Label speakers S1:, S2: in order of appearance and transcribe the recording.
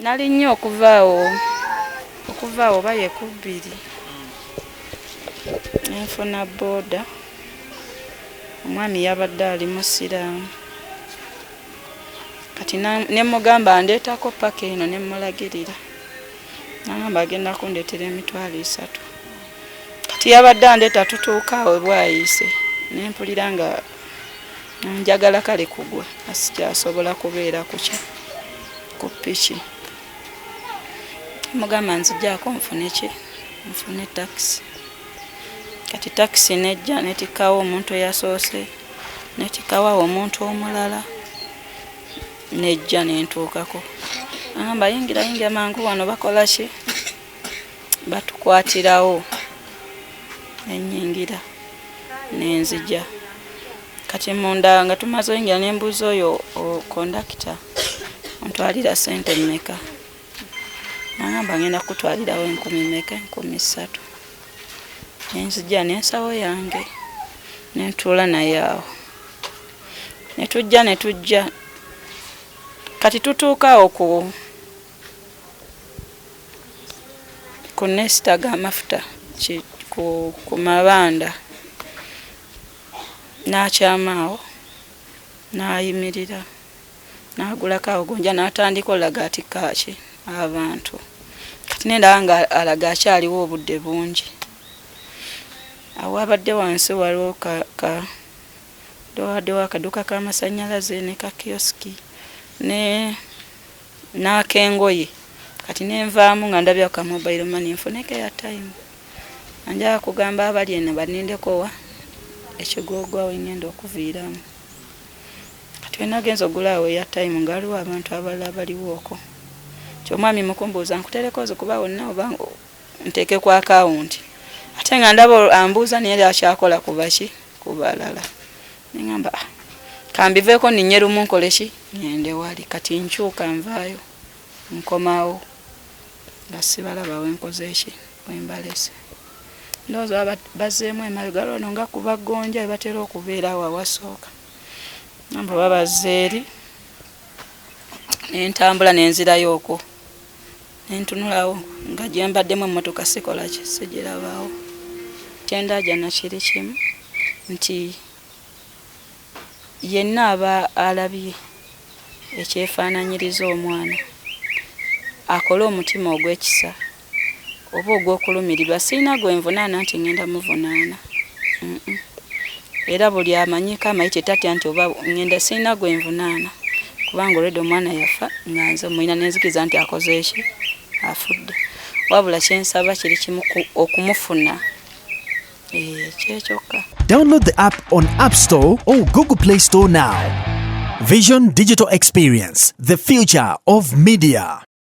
S1: Nali nnyo okuvaawo baye ku 2 nenfuna booda. Omwami yabadde ali musiraamu kati ne mugamba ndeetako paka eno ne mulagirira nagamba agenda kundeetera emitwalo 3 kati yabadde andeeta tutuuka awo bwayise nempulira nga njagala kale kugwa asikyasobola kubeera ku piki. Mugamba nzijjaako nfune taxi. Kati taxi nejja netikawo omuntu eyasoose netikawo omuntu omulala nejja nentuukako agamba yingira mangu wano bakola ki batukwatirawo enyingira nenzija. Kati munda nga tumaze oyingira nembuuza oyo kondakita ontwalira sente mmeka agamba ngenda kutwalirawo 10 mmeka 3. Nenzija nensawo yange nentuula naye awo netujja kati tutuukaawo ku nesita g'amafuta ku mabanda n'akyamaawo n'ayimirira n'agulako awo gonja n'atandika olaga atikka ki abantu. Kati nendaba nga alaga akyaliwo obudde bungi. Awo abadde wansi waliwo dowaddewo akaduuka k'amasannyalaze ne kakioski n'akengoye. Kati nenvaamu nga ndabya ka mobile money nfuneko airtime. Anjala kugamba abali eno banindeko wa ekigogwawo ngenda okuviiramu. Kati wenagenza ogulaawo airtime nga waliwo abantu abalala baliwo okwo. Kyomwami mukumbuuza nkutereko kuba wonna oba nteeke ku akawunti. Ate nga ndaba ambuuza naye akyakola kubaki kubalala. Nengamba kambiveeko ninye lumu nkole ki ngende wali. Kati nkyuka nvaayo nkomawo nga sibalaba wenkoze ki wembalese. Ndowooza bazzeemu emabega lwono nga kuba gonja batera okubeera awo awasooka. Namba babazze eri nentambula nenzirayo okwo nentunulawo nga gyembaddemu emmotoka sikola ki sigirabaawo. Kyendaja nakiri kimu nti yenna aba alabye ekyefaananyiriza omwana akole omutima ogw'ekisa oba ogw'okulumirirwa. Sirina gwenvunaana nti ngenda muvunaana. Era buli amanyiko amayite tatya nti oba ngenda sirina gwenvunaana kubanga olwedde omwana yafa nga nze mwina nenzikiriza nti akoze eki afudde. Wabula kyensaba kiri kimu okumufuna kyekyoka.
S2: Download the app on App Store or Google Play Store now. Vision Digital Experience, the future of media.